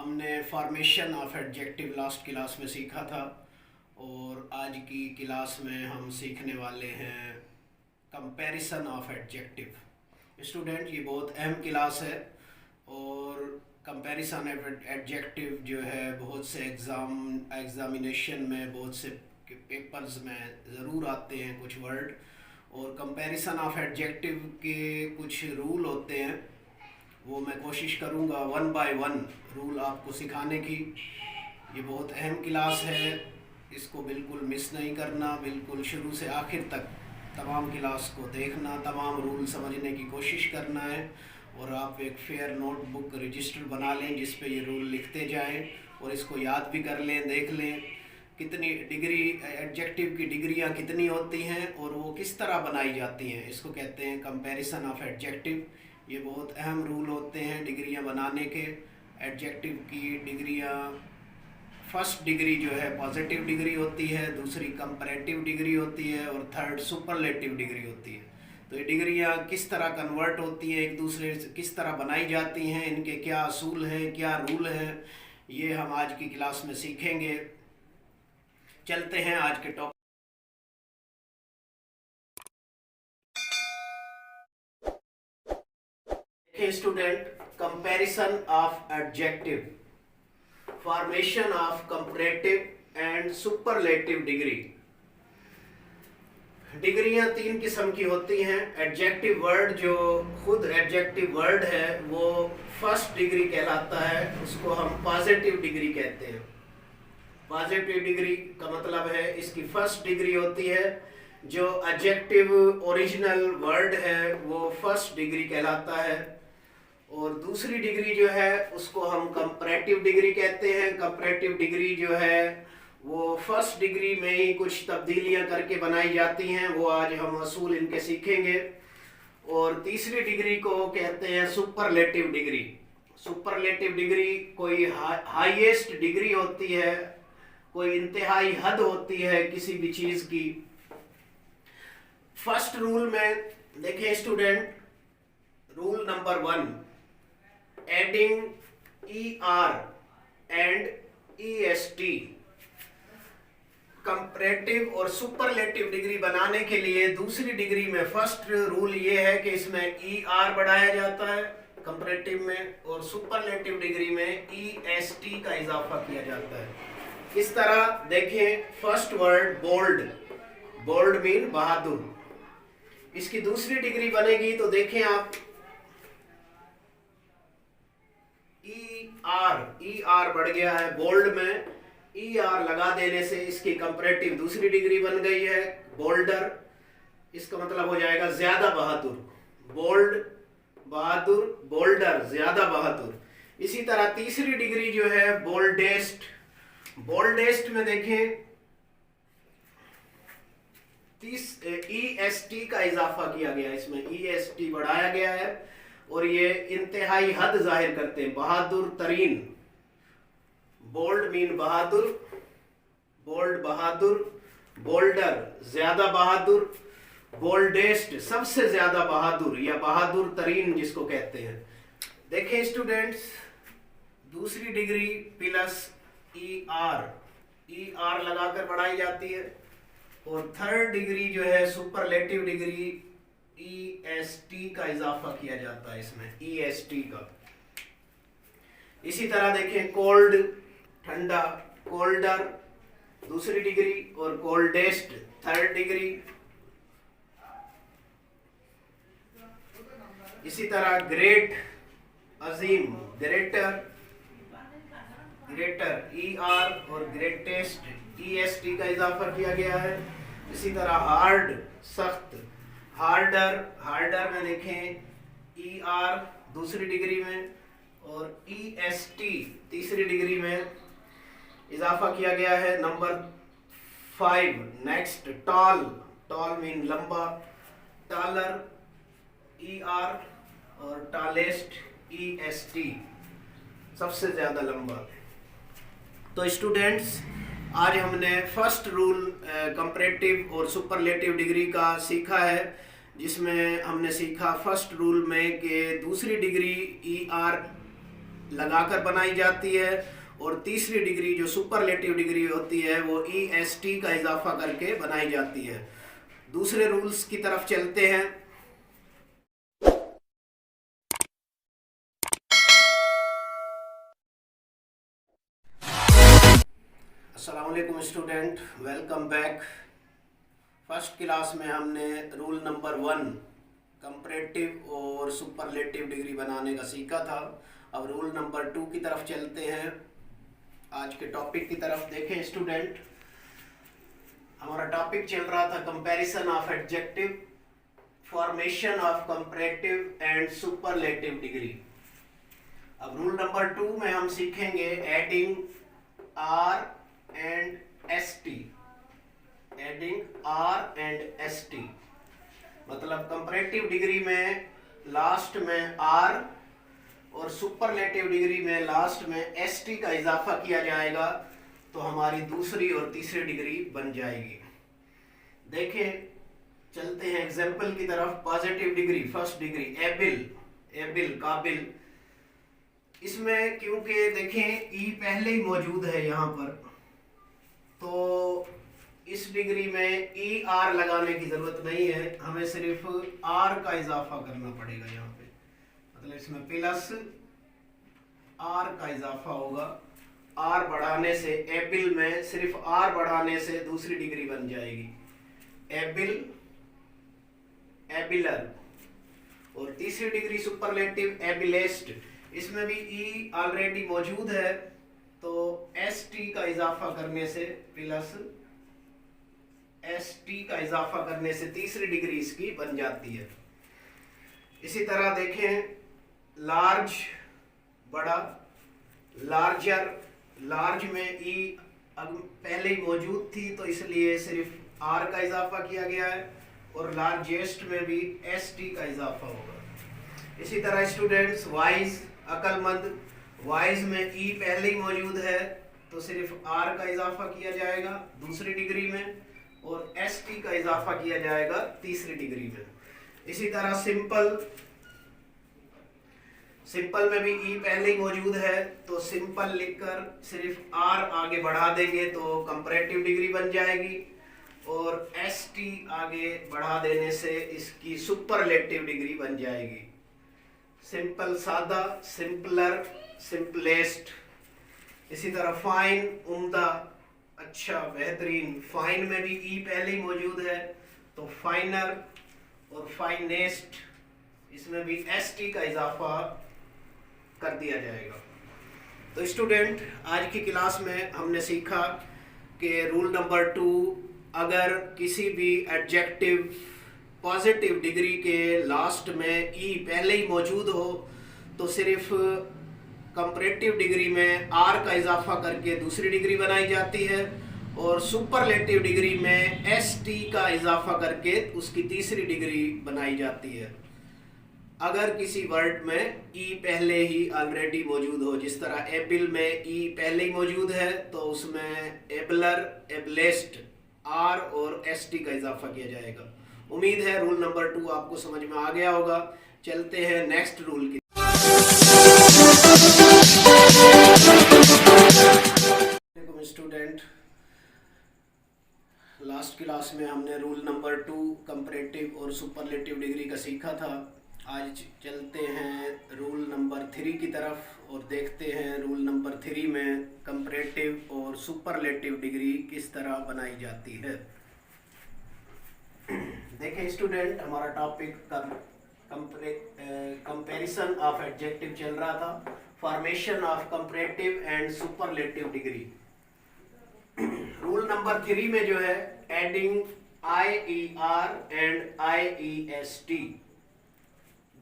हमने formation of adjective last class में सीखा था और आज की क्लास में हम सीखने वाले हैं कंपैरिजन ऑफ एडजेक्टिव। स्टूडेंट, ये बहुत अहम क्लास है और कंपैरिजन ऑफ एडजेक्टिव जो है बहुत से एग्जामिनेशन में, बहुत से पेपर्स में ज़रूर आते हैं कुछ वर्ड। और कंपैरिजन ऑफ एडजेक्टिव के कुछ रूल होते हैं, वो मैं कोशिश करूँगा वन बाय वन रूल आपको सिखाने की। ये बहुत अहम क्लास है, इसको बिल्कुल मिस नहीं करना, बिल्कुल शुरू से आखिर तक तमाम क्लास को देखना, तमाम रूल समझने की कोशिश करना है। और आप एक फेयर नोटबुक रजिस्टर बना लें जिस पे ये रूल लिखते जाएं और इसको याद भी कर लें, देख लें कितनी डिग्री एडजेक्टिव की डिग्रियां कितनी होती हैं और वो किस तरह बनाई जाती हैं। इसको कहते हैं कंपैरिजन ऑफ एडजेक्टिव। ये बहुत अहम रूल होते हैं डिग्रियां बनाने के। एडजेक्टिव की डिग्रियां, फर्स्ट डिग्री जो है पॉजिटिव डिग्री होती है, दूसरी कंपैरेटिव डिग्री होती है और थर्ड सुपरलेटिव डिग्री होती है। तो ये डिग्रियां किस तरह कन्वर्ट होती हैं, एक दूसरे से किस तरह बनाई जाती हैं, इनके क्या असूल हैं, क्या रूल हैं, ये हम आज की क्लास में सीखेंगे। चलते हैं आज के topic. Student, comparison of adjective, formation of comparative and superlative degree. डिग्रियां तीन किस्म की होती हैं। एडजेक्टिव वर्ड, जो खुद एडजेक्टिव वर्ड है, वो फर्स्ट डिग्री कहलाता है, उसको हम पॉजिटिव डिग्री कहते हैं। पॉजिटिव डिग्री का मतलब है इसकी फर्स्ट डिग्री होती है। जो एडजेक्टिव ओरिजिनल वर्ड है वो फर्स्ट डिग्री कहलाता है। और दूसरी डिग्री जो है उसको हम कंपैरेटिव डिग्री कहते हैं। कंपैरेटिव डिग्री जो है वो फर्स्ट डिग्री में ही कुछ तब्दीलियां करके बनाई जाती हैं, वो आज हम असूल इनके सीखेंगे। और तीसरी डिग्री को कहते हैं सुपरलेटिव डिग्री। सुपरलेटिव डिग्री कोई हाईएस्ट डिग्री होती है, कोई इंतहाई हद होती है किसी भी चीज की। फर्स्ट रूल में देखें student, rule number 1, adding ER and EST। Comparative और सुपरलेटिव डिग्री बनाने के लिए दूसरी डिग्री में फर्स्ट रूल ये है कि इसमें ER बढ़ाया जाता है कंपैरेटिव में, और सुपरलेटिव डिग्री में EST का इजाफा किया जाता है। इस तरह देखिए, first word bold, bold mean बहादुर। इसकी दूसरी डिग्री बनेगी तो देखें आप, ER बढ़ गया है बोल्ड में। ER लगा देने से इसकी कंपैरेटिव दूसरी डिग्री बन गई है बोल्डर। इसका मतलब हो जाएगा ज्यादा बहादुर। बोल्ड बहादुर, बोल्डर ज्यादा बहादुर। इसी तरह तीसरी डिग्री जो है बोल्डेस्ट। बोल्डेस्ट में देखें EST का इजाफा किया गया, इसमें EST बढ़ाया गया है और ये इंतहाई हद जाहिर करते हैं, बहादुर तरीन। बोल्ड मीन बहादुर, बोल्ड बहादुर, बोल्डर ज्यादा बहादुर, बोल्डेस्ट सबसे ज्यादा बहादुर या बहादुर तरीन जिसको कहते हैं। देखें स्टूडेंट्स, दूसरी डिग्री प्लस ER लगाकर बढ़ाई जाती है। और थर्ड डिग्री जो है सुपरलेटिव डिग्री, EST का इजाफा किया जाता है इसमें, EST का। इसी तरह देखें, कोल्ड ठंडा, कोल्डर दूसरी डिग्री और कोल्डेस्ट थर्ड डिग्री। इसी तरह ग्रेट अजीम, ग्रेटर, ग्रेटर ER और ग्रेटेस्ट EST का इजाफा किया गया है। इसी तरह हार्ड सख्त, हार्डर, हार्डर में देखें ER दूसरी डिग्री में और EST तीसरी डिग्री में इजाफा किया गया है। Number 5 next, tall, tall mean लंबा, टॉलर ER और टॉलेस्ट EST सबसे ज्यादा लंबा। तो स्टूडेंट्स, आज हमने फर्स्ट रूल कंपैरेटिव और सुपरलेटिव डिग्री का सीखा है, जिसमें हमने सीखा फर्स्ट रूल में कि दूसरी डिग्री ER लगाकर बनाई जाती है, और तीसरी डिग्री जो सुपरलेटिव डिग्री होती है वो EST का इजाफा करके बनाई जाती है। दूसरे रूल्स की तरफ चलते हैं। अस्सलाम वालेकुम student, welcome back. First class में हमने रूल नंबर 1 कंपैरेटिव और सुपरलेटिव डिग्री बनाने का सीखा था। अब रूल नंबर 2 की तरफ चलते हैं। आज के टॉपिक की तरफ देखें स्टूडेंट, हमारा टॉपिक चल रहा था comparison of adjective, formation of comparative and superlative degree. अब रूल नंबर 2 में हम सीखेंगे adding R and ST. Adding R and ST मतलब कंपैरेटिव डिग्री में लास्ट में आर और सुपरलेटिव डिग्री में लास्ट में एसटी का इजाफा किया जाएगा, तो हमारी दूसरी और तीसरी डिग्री बन जाएगी। देखें, चलते हैं एग्जाम्पल की तरफ। Positive degree, first degree AVL, AVL काबिल। इसमें क्योंकि देखें ई पहले ही मौजूद है यहाँ पर, तो इस डिग्री में ई आर लगाने की जरूरत नहीं है, हमें सिर्फ आर का इजाफा करना पड़ेगा यहाँ पे। मतलब इसमें प्लस आर का इजाफा होगा। आर बढ़ाने से एबिल में सिर्फ आर बढ़ाने से दूसरी डिग्री बन जाएगी एबिल, एबिलर। और तीसरी डिग्री सुपरलेटिव एबिलेस्ट, इसमें भी ई ऑलरेडी मौजूद है, तो एस टी का इजाफा करने से प्लस एस टी का इजाफा करने से तीसरी डिग्री इसकी बन जाती है। इसी तरह देखें लार्ज, बड़ा, लार्जर। लार्ज में ई पहले ही मौजूद थी, तो इसलिए सिर्फ आर का इजाफा किया गया है, और लार्जेस्ट में भी एस टी का इजाफा होगा। इसी तरह स्टूडेंट्स वाइज, अक्लमंद। वाइज में ई पहले ही मौजूद है, तो सिर्फ आर का इजाफा किया जाएगा दूसरी डिग्री में, और एस टी का इजाफा किया जाएगा तीसरी डिग्री में। इसी तरह सिंपल, सिंपल में भी ई पहले ही मौजूद है, तो सिंपल लिखकर सिर्फ आर आगे बढ़ा देंगे तो कंपैरेटिव डिग्री बन जाएगी, और एस टी आगे बढ़ा देने से इसकी सुपरलेटिव डिग्री बन जाएगी। सिंपल सादा, सिंपलर, सिंपलेस्ट। इसी तरह फाइन, उम्दा, अच्छा, बेहतरीन। फाइन में भी ई पहले ही मौजूद है, तो फाइनर और फाइनेस्ट, इसमें भी एस टी का इजाफा कर दिया जाएगा। तो स्टूडेंट, आज की क्लास में हमने सीखा कि रूल नंबर 2, अगर किसी भी एडजेक्टिव पॉजिटिव डिग्री के लास्ट में ई पहले ही मौजूद हो, तो सिर्फ कंपैरेटिव डिग्री में आर का इजाफा करके दूसरी डिग्री बनाई जाती है, और सुपरलेटिव डिग्री में एस टी का इजाफा करके उसकी तीसरी डिग्री बनाई जाती है। अगर किसी वर्ड में ई पहले ही ऑलरेडी मौजूद हो, जिस तरह एबिल में ई पहले ही मौजूद है, तो उसमें एबलर, एबलेस्ट, आर और एस टी का इजाफा किया जाएगा। उम्मीद है रूल नंबर 2 आपको समझ में आ गया होगा। चलते हैं नेक्स्ट रूल की। स्टूडेंट, लास्ट क्लास में हमने रूल नंबर 2 कंपैरेटिव और सुपरलेटिव डिग्री का सीखा था। आज चलते हैं रूल नंबर 3 की तरफ और देखते हैं रूल नंबर 3 में कंपैरेटिव और सुपरलेटिव डिग्री किस तरह बनाई जाती है। देखें स्टूडेंट, हमारा टॉपिक कंपैरिजन ऑफ एडजेक्टिव चल रहा था, formation of comparative and superlative degree. Rule number 3 में जो है एडिंग IER एंड IEST,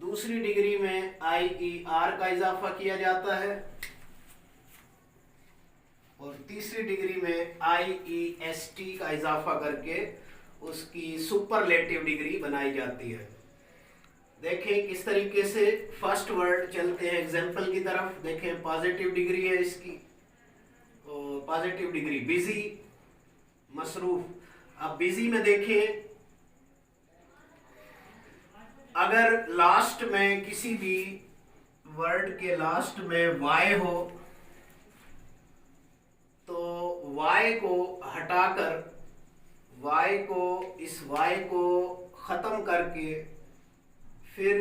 दूसरी डिग्री में IER का इजाफा किया जाता है, और तीसरी डिग्री में IEST का इजाफा करके उसकी सुपरलेटिव डिग्री बनाई जाती है। देखें किस तरीके से। फर्स्ट वर्ड चलते हैं एग्जाम्पल की तरफ। देखें पॉजिटिव डिग्री है इसकी, पॉजिटिव डिग्री बिजी, मसरूफ। अब बिजी में देखें, अगर लास्ट में किसी भी वर्ड के लास्ट में y हो तो y को हटाकर इस y को खत्म करके फिर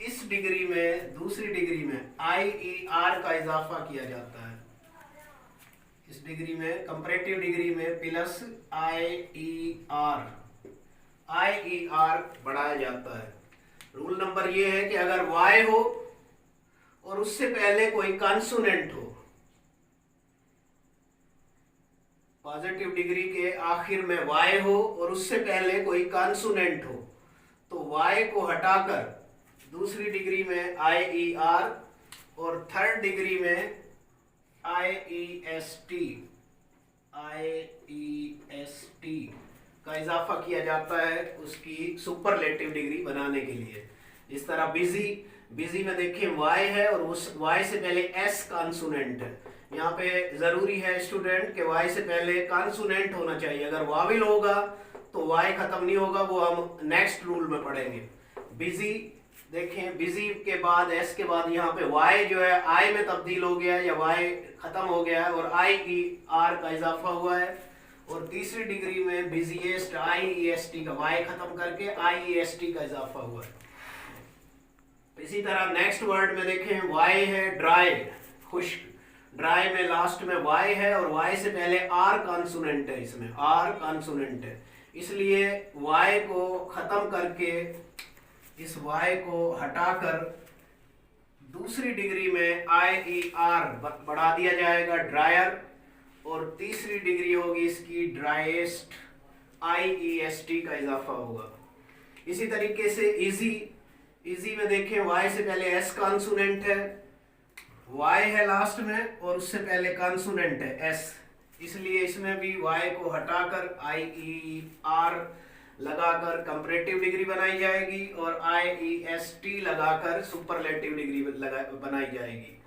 इस डिग्री में दूसरी डिग्री में IER का इजाफा किया जाता है। इस डिग्री में कंपैरेटिव डिग्री में प्लस IER बढ़ाया जाता है। रूल नंबर ये है कि अगर y हो और उससे पहले कोई कॉन्सोनेंट हो, पॉजिटिव डिग्री के आखिर में y हो और उससे पहले कोई कॉन्सोनेंट हो, तो y को हटाकर दूसरी डिग्री में IER और थर्ड डिग्री में IEST का इजाफा किया जाता है उसकी सुपरलेटिव डिग्री बनाने के लिए। इस तरह बिजी में देखिए y है और उस y से पहले s कॉन्सोनेंट है। यहाँ पे जरूरी है स्टूडेंट कि y से पहले कॉन्सोनेंट होना चाहिए। अगर वाविल होगा तो y खत्म नहीं होगा, वो हम नेक्स्ट रूल में पढ़ेंगे। बिजी देखें, बिजी के बाद s के बाद यहाँ पे y जो है I में तब्दील हो गया है या y खत्म हो गया है और IER का इजाफा हुआ है। और तीसरी डिग्री में बिजीएस्ट IEST का y खत्म करके IEST का इजाफा हुआ है। इसी तरह नेक्स्ट वर्ड में देखें y है ड्राई, खुश्क। ड्राई में लास्ट में y है और y से पहले R कॉन्सोनेंट है, इसमें R कॉन्सोनेंट है, इसलिए y को खत्म करके इस y को हटाकर दूसरी डिग्री में IER बढ़ा दिया जाएगा, ड्रायर। और तीसरी डिग्री होगी इसकी ड्राइएस्ट, IEST का इजाफा होगा। इसी तरीके से इजी में देखें y से पहले s कॉन्सोनेंट है, y है लास्ट में और उससे पहले कॉन्सोनेंट है s, इसलिए इसमें भी y को हटाकर IER लगाकर कंपैरेटिव डिग्री बनाई जाएगी और IEST लगाकर सुपरलेटिव डिग्री बनाई जाएगी।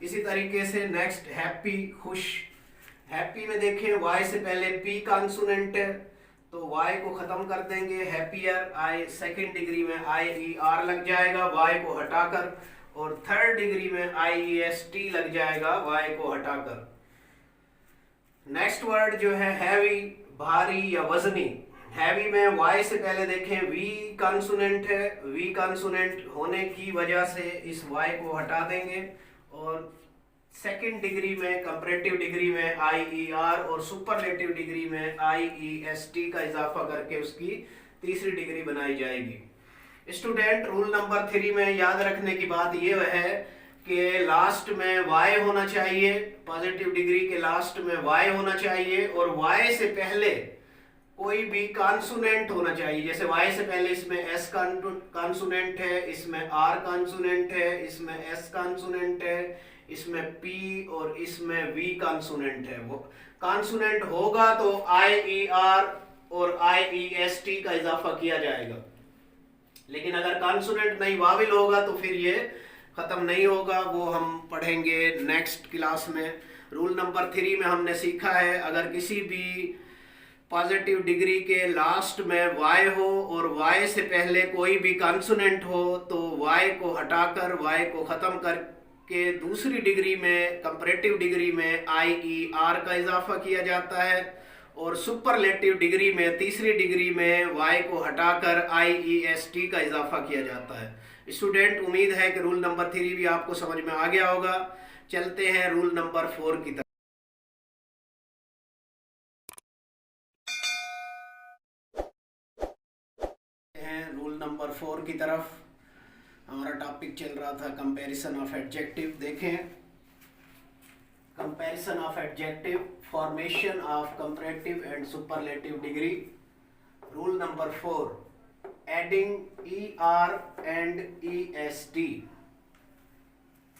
इसी तरीके से नेक्स्ट हैप्पी, खुश। हैप्पी में देखें y से पहले p कॉन्सोनेंट है तो y को खत्म कर देंगे, हैप्पियर सेकंड डिग्री में IER लग जाएगा y को हटाकर, और थर्ड डिग्री में IEST लग जाएगा y को हटाकर। नेक्स्ट वर्ड जो है हैवी, भारी या वजनी। हैवी में y से पहले देखें v कॉन्सोनेंट है, v कॉन्सोनेंट होने की वजह से इस y को हटा देंगे और सेकेंड डिग्री में कंपैरेटिव डिग्री में IER और सुपरलेटिव डिग्री में IEST का इजाफा करके उसकी तीसरी डिग्री बनाई जाएगी। स्टूडेंट रूल नंबर 3 में याद रखने की बात यह है कि लास्ट में y होना चाहिए, पॉजिटिव डिग्री के लास्ट में y होना चाहिए और y से पहले कोई भी कॉन्सोनेंट होना चाहिए। जैसे y से पहले इसमें s कॉन्सोनेंट है, इसमें r कॉन्सोनेंट है, इसमें s कॉन्सोनेंट है, इसमें p और इसमें v कॉन्सोनेंट है। वो कॉन्सोनेंट होगा तो IER और IEST का इजाफा किया जाएगा, लेकिन अगर कॉन्सोनेंट नहीं वाविल होगा तो फिर ये खत्म नहीं होगा, वो हम पढ़ेंगे नेक्स्ट क्लास में। रूल नंबर 3 में हमने सीखा है अगर किसी भी पॉजिटिव डिग्री के लास्ट में y हो और y से पहले कोई भी कॉन्सोनेंट हो तो y को हटाकर y को खत्म करके दूसरी डिग्री में कंपैरेटिव डिग्री में IER का इजाफा किया जाता है और सुपरलेटिव डिग्री में तीसरी डिग्री में y को हटाकर IEST का इजाफा किया जाता है। स्टूडेंट उम्मीद है कि रूल नंबर 3 भी आपको समझ में आ गया होगा। चलते हैं रूल नंबर 4 की तरफ। रूल नंबर 4 की तरफ हमारा टॉपिक चल रहा था कंपैरिजन ऑफ एडजेक्टिव। देखें comparison of adjective, formation of comparative and superlative degree. Rule number 4, adding ER and EST।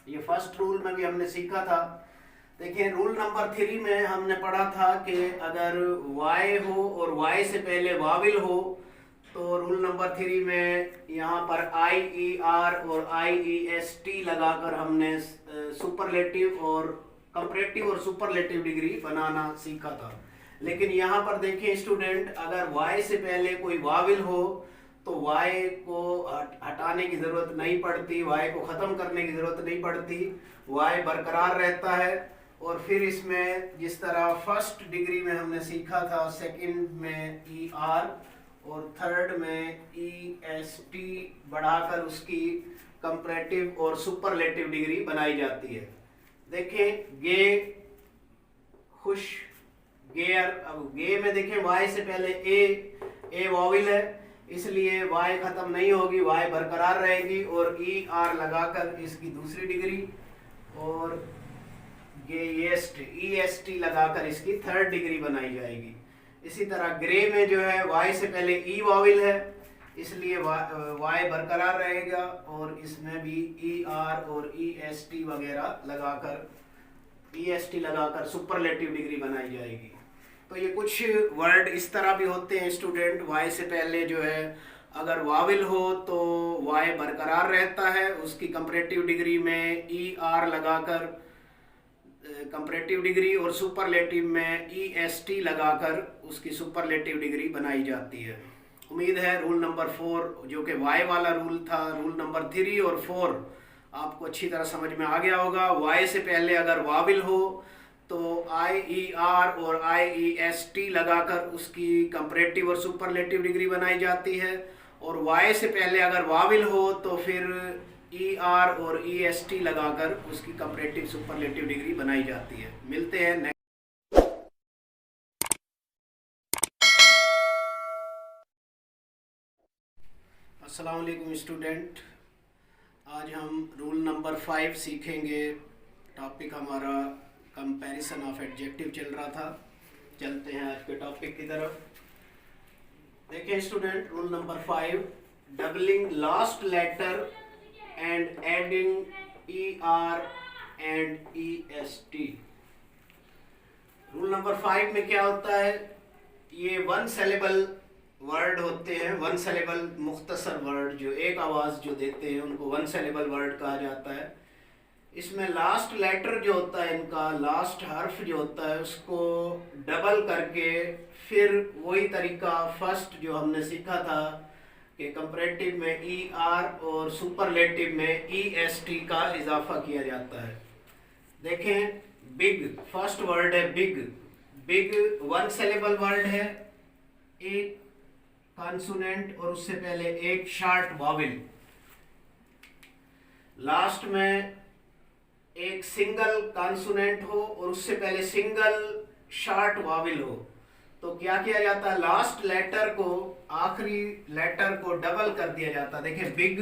ये फर्स्ट रूल में भी हमने सीखा था। देखिए रूल नंबर 3 में हमने पढ़ा था कि अगर y हो और y से पहले वाविल हो तो रूल नंबर 3 में यहाँ पर IER और IEST लगाकर हमने सुपरलेटिव और कंपैरेटिव और सुपरलेटिव डिग्री बनाना सीखा था। लेकिन यहाँ पर देखिए स्टूडेंट, अगर y से पहले कोई वाविल हो तो y को हटाने की ज़रूरत नहीं पड़ती, y को ख़त्म करने की ज़रूरत नहीं पड़ती, y बरकरार रहता है। और फिर इसमें जिस तरह फर्स्ट डिग्री में हमने सीखा था, सेकंड में ई आर और थर्ड में ई एस टी बढ़ाकर उसकी कंपैरेटिव और सुपरलेटिव डिग्री बनाई जाती है। देखें गे, खुश, गेयर। अब गे में देखें वाई से पहले ए वॉविल है, इसलिए वाई खत्म नहीं होगी, वाई बरकरार रहेगी और ई आर लगाकर इसकी दूसरी डिग्री, और ई एस टी लगाकर इसकी थर्ड डिग्री बनाई जाएगी। इसी तरह ग्रे में जो है वाई से पहले ई वॉविल है, इसलिए वाई बरकरार रहेगा और इसमें भी ई आर और ई एस टी वगैरह लगाकर, ई एस टी लगाकर सुपरलेटिव डिग्री बनाई जाएगी। तो ये कुछ वर्ड इस तरह भी होते हैं स्टूडेंट, वाई से पहले जो है अगर वाविल हो तो वाई बरकरार रहता है, उसकी कंपैरेटिव डिग्री में ई आर लगाकर कंपैरेटिव डिग्री और सुपरलेटिव में ई एस टी लगाकर उसकी सुपरलेटिव डिग्री बनाई जाती है। उम्मीद है रूल नंबर 4 जो कि वाई वाला रूल था, रूल नंबर 3 और 4 आपको अच्छी तरह समझ में आ गया होगा। वाई से पहले अगर वाविल हो तो आई ई आर और आई ई एस टी लगाकर उसकी कंपैरेटिव और सुपरलेटिव डिग्री बनाई जाती है, और वाई से पहले अगर वाविल हो तो फिर ई आर और ई एस टी लगाकर उसकी कंपैरेटिव सुपरलेटिव डिग्री बनाई जाती है। मिलते हैं नेक्स्ट। अस्सलाम वालेकुम स्टूडेंट, आज हम रूल नंबर 5 सीखेंगे। टॉपिक हमारा कंपैरिजन ऑफ एडजेक्टिव चल रहा था। चलते हैं आज के टॉपिक की तरफ। देखिए student, rule number 5, doubling last letter and adding E R and E S T. Rule number 5 में क्या होता है, ये वन सिलेबल वर्ड होते हैं, वन सिलेबल मुख्तसर वर्ड, जो एक आवाज़ जो देते हैं उनको वन सिलेबल वर्ड कहा जाता है। इसमें लास्ट लेटर जो होता है, इनका लास्ट हर्फ जो होता है उसको डबल करके फिर वही तरीका फर्स्ट जो हमने सीखा था कि कंपैरेटिव में ई आर और सुपरलेटिव में ई एस टी का इजाफा किया जाता है। देखें बिग, फर्स्ट वर्ड है big. Big one syllable word है, एक कॉन्सोनेंट और उससे पहले एक शार्ट वॉवेल। लास्ट में एक सिंगल कॉन्सोनेंट हो और उससे पहले सिंगल शार्ट वॉवेल हो, तो क्या किया जाता है, लास्ट लेटर को, आखिरी लेटर को डबल कर दिया जाता है। देखिए बिग,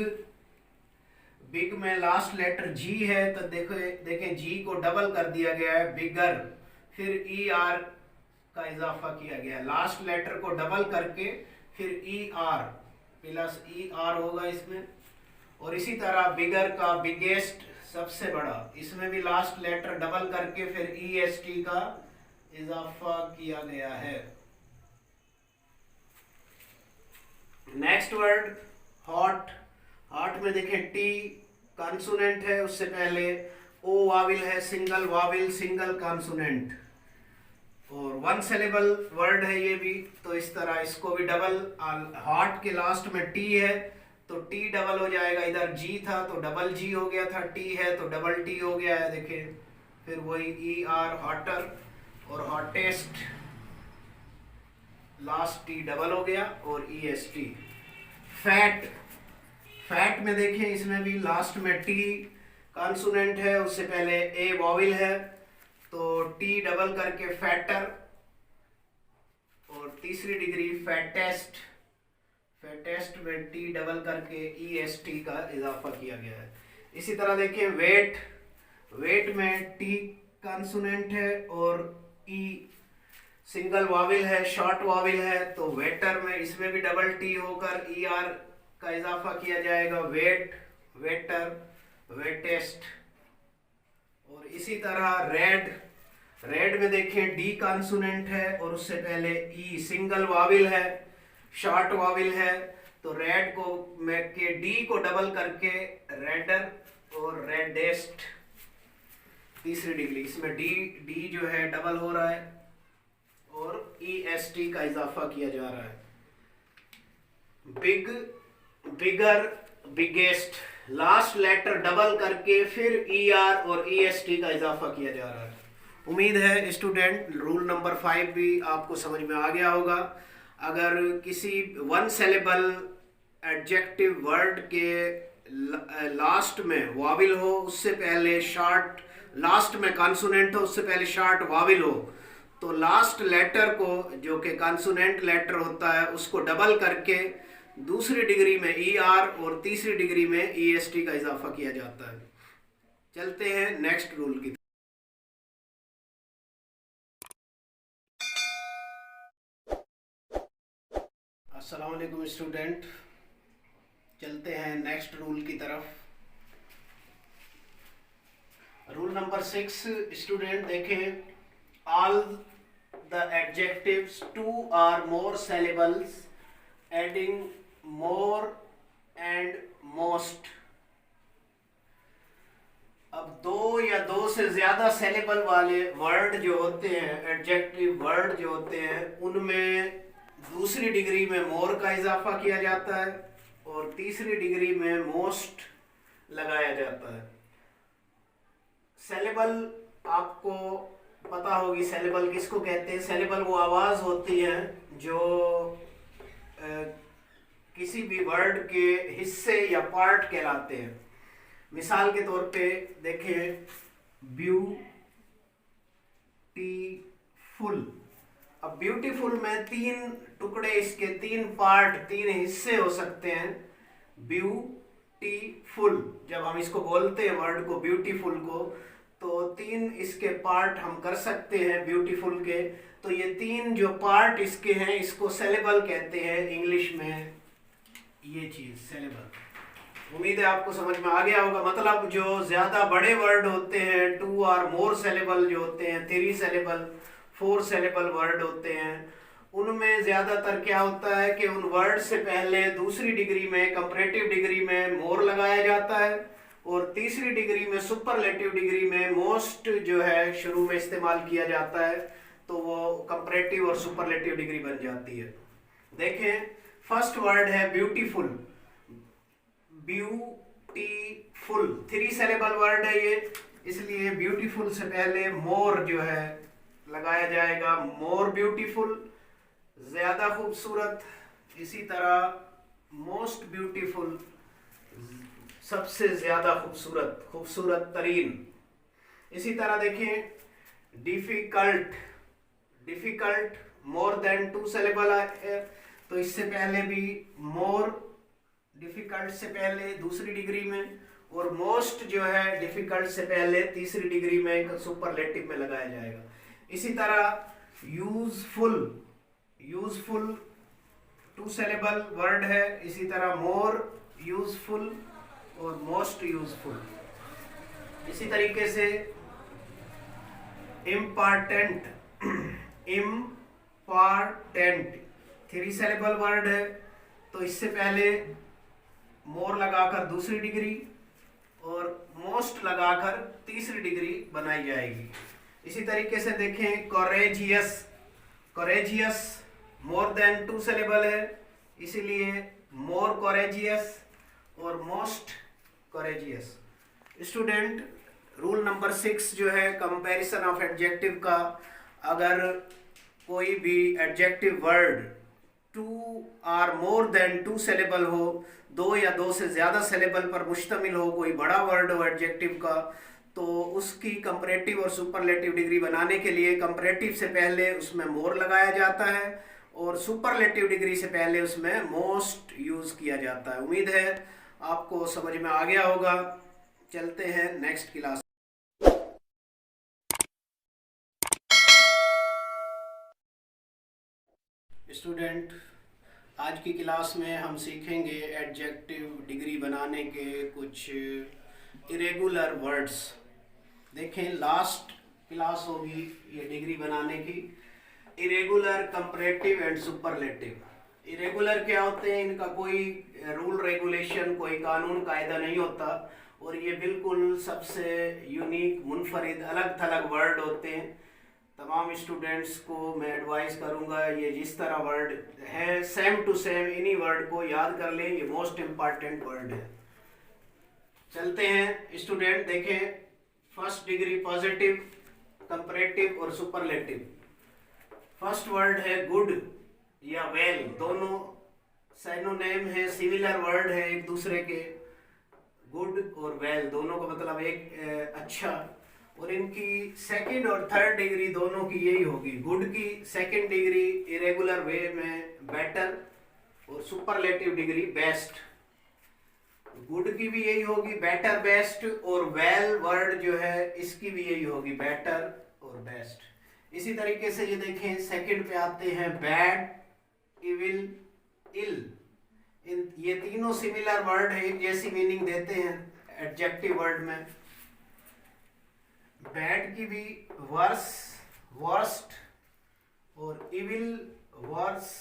बिग में लास्ट लेटर जी है तो देखें जी को डबल कर दिया गया है बिगर, फिर ई आर का इजाफा किया गया है। लास्ट लेटर को डबल करके फिर E R plus E R होगा इसमें, और इसी तरह बिगर का बिगेस्ट, सबसे बड़ा, इसमें भी लास्ट लेटर डबल करके फिर ई एस टी का इजाफा किया गया है। Next word hot. हॉट में देखें टी कॉन्सोनेंट है, उससे पहले ओ वाविल है, सिंगल वाविल, सिंगल कॉन्सोनेंट, और वन सिलेबल वर्ड है ये भी, तो इस तरह इसको भी डबल। हॉट के लास्ट में टी है तो टी डबल हो जाएगा, इधर जी था तो डबल जी हो गया था, टी है तो डबल टी हो गया है। देखिए फिर वही ई आर हॉटर, और हॉटेस्ट लास्ट टी डबल हो गया, और ई एस टी। फैट, फैट में देखें इसमें भी लास्ट में टी कॉन्सोनेंट है, उससे पहले ए वॉविल है तो टी डबल करके फैटर, और तीसरी डिग्री फैटेस्ट, फैटेस्ट में टी डबल करके ई एस टी का इजाफा किया गया है। इसी तरह देखिए वेट, वेट में टी कॉन्सोनेंट है और ई सिंगल वाविल है, शॉर्ट वाविल है, तो वेटर में इसमें भी डबल टी होकर ई आर का इजाफा किया जाएगा, वेट, वेटर, वेटेस्ट। और इसी तरह रेड, रेड में देखें डी कॉन्सोनेंट है और उससे पहले ई सिंगल वाविल है, शॉर्ट वाविल है, तो रेड को में के डी को डबल करके रेडर और रेडेस्ट, तीसरी डिग्री, इसमें डी जो है डबल हो रहा है और ई एस टी का इजाफा किया जा रहा है। बिग, बिगर, बिगेस्ट, लास्ट लेटर डबल करके फिर ER और EST का इजाफा किया जा रहा है। उम्मीद है स्टूडेंट रूल नंबर 5 भी आपको समझ में आ गया होगा। अगर किसी वन सेलेबल एडजेक्टिव वर्ड के लास्ट में वाविल हो, उससे पहले शॉर्ट, लास्ट में कॉन्सोनेंट हो, उससे पहले शॉर्ट वाविल हो, तो लास्ट लेटर को जो कि कॉन्सोनेंट लेटर होता है उसको डबल करके दूसरी डिग्री में ER और तीसरी डिग्री में EST का इजाफा किया जाता है। चलते हैं नेक्स्ट रूल की। अस्सलाम वालेकुम स्टूडेंट, चलते हैं नेक्स्ट रूल की तरफ। रूल नंबर 6 स्टूडेंट देखें, all the adjectives 2 or more syllables adding more and most. अब 2 या 2 से ज्यादा सेलेबल वाले वर्ड जो होते हैं, एडजेक्टिव वर्ड जो होते हैं, उनमें दूसरी डिग्री में मोर का इजाफा किया जाता है और तीसरी डिग्री में मोस्ट लगाया जाता है। सेलेबल आपको पता होगी, सेलेबल किसको कहते हैं? सेलेबल वो आवाज होती है जो किसी भी वर्ड के हिस्से या पार्ट कहलाते हैं। मिसाल के तौर पे देखें, ब्यूटीफुल। अब ब्यूटीफुल में 3 टुकड़े, इसके 3 पार्ट, 3 हिस्से हो सकते हैं। ब्यूटीफुल, जब हम इसको बोलते हैं वर्ड को, ब्यूटीफुल को, तो 3 इसके पार्ट हम कर सकते हैं ब्यूटीफुल के। तो ये 3 जो पार्ट इसके हैं, इसको सेलेबल कहते हैं इंग्लिश में। ये चीज सेलेबल, उम्मीद है आपको समझ में आ गया होगा। मतलब जो ज्यादा बड़े वर्ड होते हैं, 2 or more सेलेबल जो होते हैं, 3 सेलेबल, 4 सेलेबल वर्ड होते हैं, उनमें ज्यादातर क्या होता है कि उन वर्ड से पहले दूसरी डिग्री में, कंपैरेटिव डिग्री में मोर लगाया जाता है और तीसरी डिग्री में, सुपरलेटिव डिग्री में मोस्ट जो है शुरू में इस्तेमाल किया जाता है, तो वो कंपैरेटिव और सुपरलेटिव डिग्री बन जाती है। देखें, फर्स्ट वर्ड है ब्यूटीफुल। ब्यूटीफुल 3 सेलेबल वर्ड है ये, इसलिए ब्यूटीफुल से पहले मोर जो है लगाया जाएगा। मोर ब्यूटीफुल, ज्यादा खूबसूरत। इसी तरह मोस्ट ब्यूटीफुल, सबसे ज्यादा खूबसूरत, खूबसूरत तरीन। इसी तरह देखें, difficult. Difficult more than 2 saleable है, तो इससे पहले भी मोर, डिफिकल्ट से पहले दूसरी डिग्री में, और मोस्ट जो है डिफिकल्ट से पहले तीसरी डिग्री में, सुपरलेटिव में लगाया जाएगा। इसी तरह यूजफुल। यूजफुल 2 सेलेबल वर्ड है, इसी तरह मोर यूजफुल और मोस्ट यूजफुल। इसी तरीके से इम्पॉर्टेंट। इम्पॉर्टेंट 3 सेलेबल वर्ड है, तो इससे पहले मोर लगाकर दूसरी डिग्री और मोस्ट लगाकर तीसरी डिग्री बनाई जाएगी। इसी तरीके से देखें, कोरेजियस। कोरेजियस मोर देन 2 सेलेबल है, इसीलिए मोर कोरेजियस और मोस्ट कोरेजियस। स्टूडेंट, रूल नंबर 6 जो है कंपैरिजन ऑफ एडजेक्टिव का, अगर कोई भी adjective word 2 or more than 2 saleable हो, 2 या 2 से ज्यादा सेलेबल पर मुश्तमिल हो, कोई बड़ा वर्ड हो एडजेक्टिव का, तो उसकी कंपैरेटिव और सुपरलेटिव डिग्री बनाने के लिए कंपैरेटिव से पहले उसमें मोर लगाया जाता है और सुपरलेटिव डिग्री से पहले उसमें मोस्ट यूज किया जाता है। उम्मीद है आपको समझ में आ गया होगा। चलते हैं नेक्स्ट क्लास। स्टूडेंट, आज की क्लास में हम सीखेंगे एडजेक्टिव डिग्री बनाने के कुछ इरेगुलर वर्ड्स। देखें, लास्ट क्लास होगी ये डिग्री बनाने की। Irregular, comparative and superlative. Irregular क्या होते हैं? इनका कोई रूल रेगुलेशन, कोई कानून कायदा नहीं होता और ये बिल्कुल सबसे यूनिक, मुनफरिद, अलग थलग वर्ड होते हैं। तमाम स्टूडेंट्स को मैं एडवाइस करूंगा, ये जिस तरह वर्ड है सेम टू सेम इन्हीं वर्ड को याद कर लें, ये मोस्ट इम्पॉर्टेंट वर्ड है। चलते हैं स्टूडेंट, देखें फर्स्ट डिग्री पॉजिटिव, कंपैरेटिव और सुपरलेटिव। फर्स्ट वर्ड है गुड या वेल, दोनों सिनोनिम है, सिमिलर वर्ड है एक दूसरे के। गुड और वेल दोनों का मतलब एक अच्छा, और इनकी सेकंड और थर्ड डिग्री दोनों की यही होगी। गुड की सेकंड डिग्री इरेगुलर वे में बेटर, और सुपरलेटिव डिग्री बेस्ट। गुड की भी यही होगी बेटर बेस्ट, और वेल वर्ड जो है इसकी भी यही होगी बेटर और बेस्ट। इसी तरीके से ये देखें सेकंड पे आते हैं बैड, इविल, इल। ये तीनों सिमिलर वर्ड है, एक जैसी मीनिंग देते हैं एडजेक्टिव वर्ड में। बैड की भी वर्स, वर्स्ट, और इविल वर्स,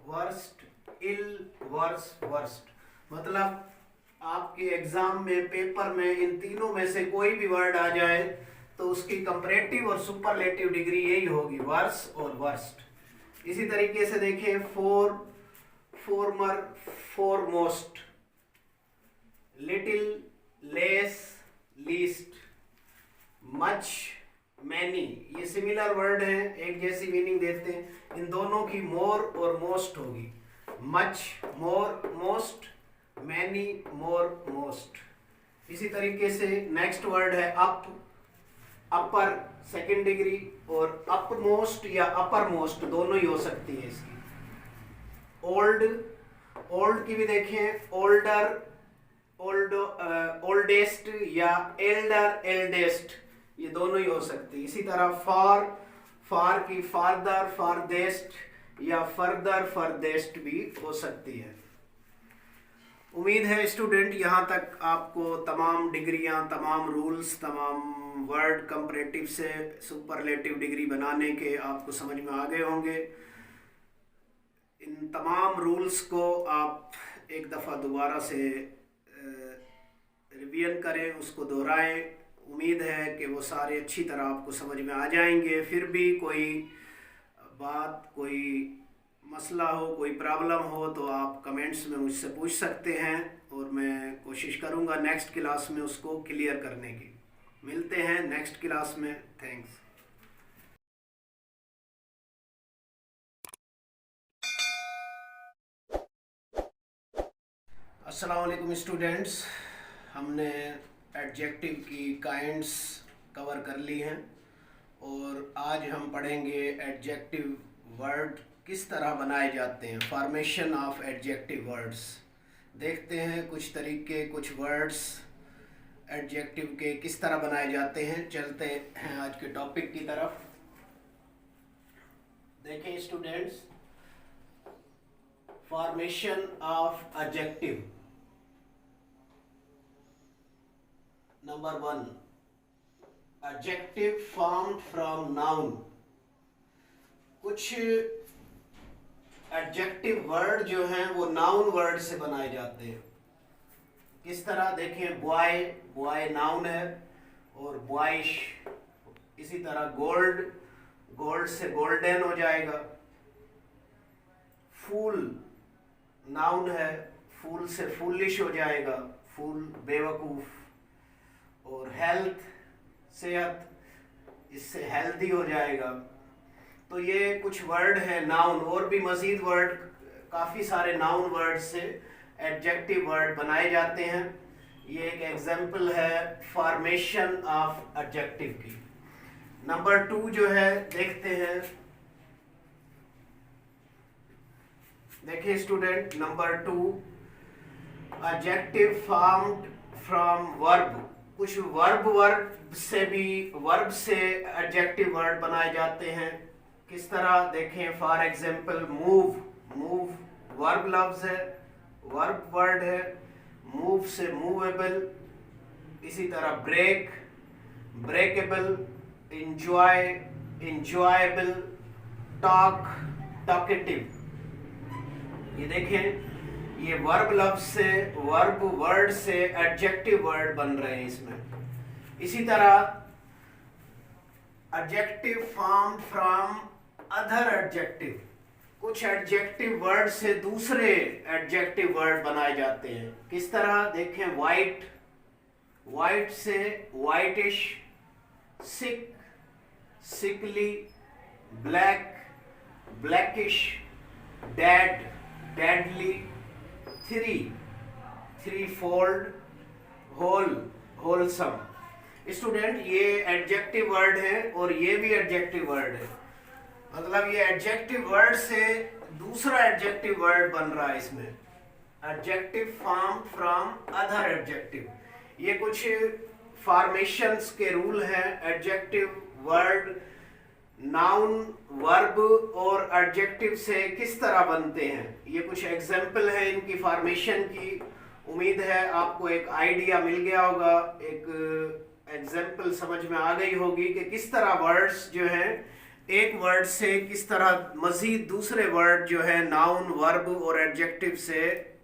वर्स्ट, इल वर्स, वर्स्ट। मतलब आपके एग्जाम में पेपर में इन तीनों में से कोई भी वर्ड आ जाए तो उसकी कंपैरेटिव और सुपरलेटिव डिग्री यही होगी, वर्स और वर्स्ट। इसी तरीके से देखिए four, farmer, foremost, little, less, least, much, many. ये सिमिलर वर्ड हैं, एक जैसी मीनिंग देते हैं। इन दोनों की मोर और मोस्ट होगी, much more most, many more most. इसी तरीके से नेक्स्ट वर्ड है अप, अपर सेकंड डिग्री, और अप मोस्ट या अपर मोस्ट दोनों ही हो सकती है इसकी। ओल्ड, ओल्ड की भी देखें ओल्डर, ओल्ड, ओल्डेस्ट या एल्डर, एल्डेस्ट, ये दोनों ही हो सकती है। इसी तरह फार, फार की फारदर, फारदेस्ट या फर्दर, फर्देस्ट भी हो सकती है। उम्मीद है स्टूडेंट यहाँ तक आपको तमाम डिग्रियाँ, तमाम रूल्स, तमाम वर्ड कंपैरेटिव से सुपरलेटिव डिग्री बनाने के आपको समझ में आ गए होंगे। इन तमाम रूल्स को आप एक दफ़ा दोबारा से रिवीजन करें, उसको दोहराएं। उम्मीद है कि वो सारे अच्छी तरह आपको समझ में आ जाएंगे। फिर भी कोई बात, कोई मसला हो, कोई प्रॉब्लम हो तो आप कमेंट्स में मुझसे पूछ सकते हैं, और मैं कोशिश करूँगा नेक्स्ट क्लास में उसको क्लियर करने की। मिलते हैं नेक्स्ट क्लास में। थैंक्स। अस्सलाम वालेकुम स्टूडेंट्स, हमने एडजेक्टिव की काइंड्स कवर कर ली हैं, और आज हम पढ़ेंगे एडजेक्टिव वर्ड किस तरह बनाए जाते हैं, फॉर्मेशन ऑफ एडजेक्टिव वर्ड्स। देखते हैं कुछ तरीके, कुछ वर्ड्स एडजेक्टिव के किस तरह बनाए जाते हैं। चलते हैं आज के टॉपिक की तरफ। देखें students, formation of adjective. Number 1, adjective formed from noun. कुछ एडजेक्टिव वर्ड जो हैं वो नाउन वर्ड से बनाए जाते हैं। किस तरह देखें, बॉय, बॉय नाउन है, और बॉयश। इसी तरह गोल्ड, गोल्ड से गोल्डन हो जाएगा। फूल नाउन है, फूल से फूलिश हो जाएगा, फूल बेवकूफ। और हेल्थ सेहत, इससे हेल्दी हो जाएगा। तो ये कुछ वर्ड है नाउन, और भी मजीद वर्ड, काफ़ी सारे नाउन वर्ड से एडजेक्टिव वर्ड बनाए जाते हैं। ये एक एग्जाम्पल है फॉर्मेशन ऑफ एडजेक्टिव की। नंबर 2 जो है देखते हैं, देखिए student, number 2, adjective formed from verb. कुछ वर्ब से भी, वर्ब से एडजेक्टिव वर्ड बनाए जाते हैं। किस तरह देखें, for example move, move verb लफ्ज है, वर्ब वर्ड है। मूव से मूवेबल। इसी तरह break, breakable. Enjoy, enjoyable. Talk, talkative. ये देखें, ये वर्ब लफ्ज से, वर्ब वर्ड से एडजेक्टिव वर्ड बन रहे हैं इसमें। इसी तरह adjective form from other adjective. कुछ एडजेक्टिव वर्ड से दूसरे एडजेक्टिव वर्ड बनाए जाते हैं। किस तरह देखें, वाइट, वाइट से whitish, sick, sickly, black, blackish, dead, deadly, three, threefold, whole, wholesome. Student ये एडजेक्टिव वर्ड है और ये भी एडजेक्टिव वर्ड है, मतलब ये एडजेक्टिव वर्ड से दूसरा एडजेक्टिव वर्ड बन रहा है इसमें। Adjective form from other adjective, ये कुछ फॉर्मेशंस के रूल हैं। एडजेक्टिव वर्ड नाउन, वर्ब और एडजेक्टिव से किस तरह बनते हैं, ये कुछ एग्जाम्पल है इनकी फॉर्मेशन की। उम्मीद है आपको एक आइडिया मिल गया होगा, एक एग्जाम्पल समझ में आ गई होगी कि किस तरह वर्ड्स जो हैं एक वर्ड से किस तरह मजीद दूसरे वर्ड जो है नाउन, वर्ब और एडजेक्टिव से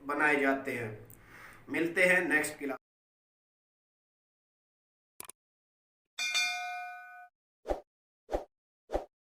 बनाए जाते हैं। मिलते हैं नेक्स्ट क्लास।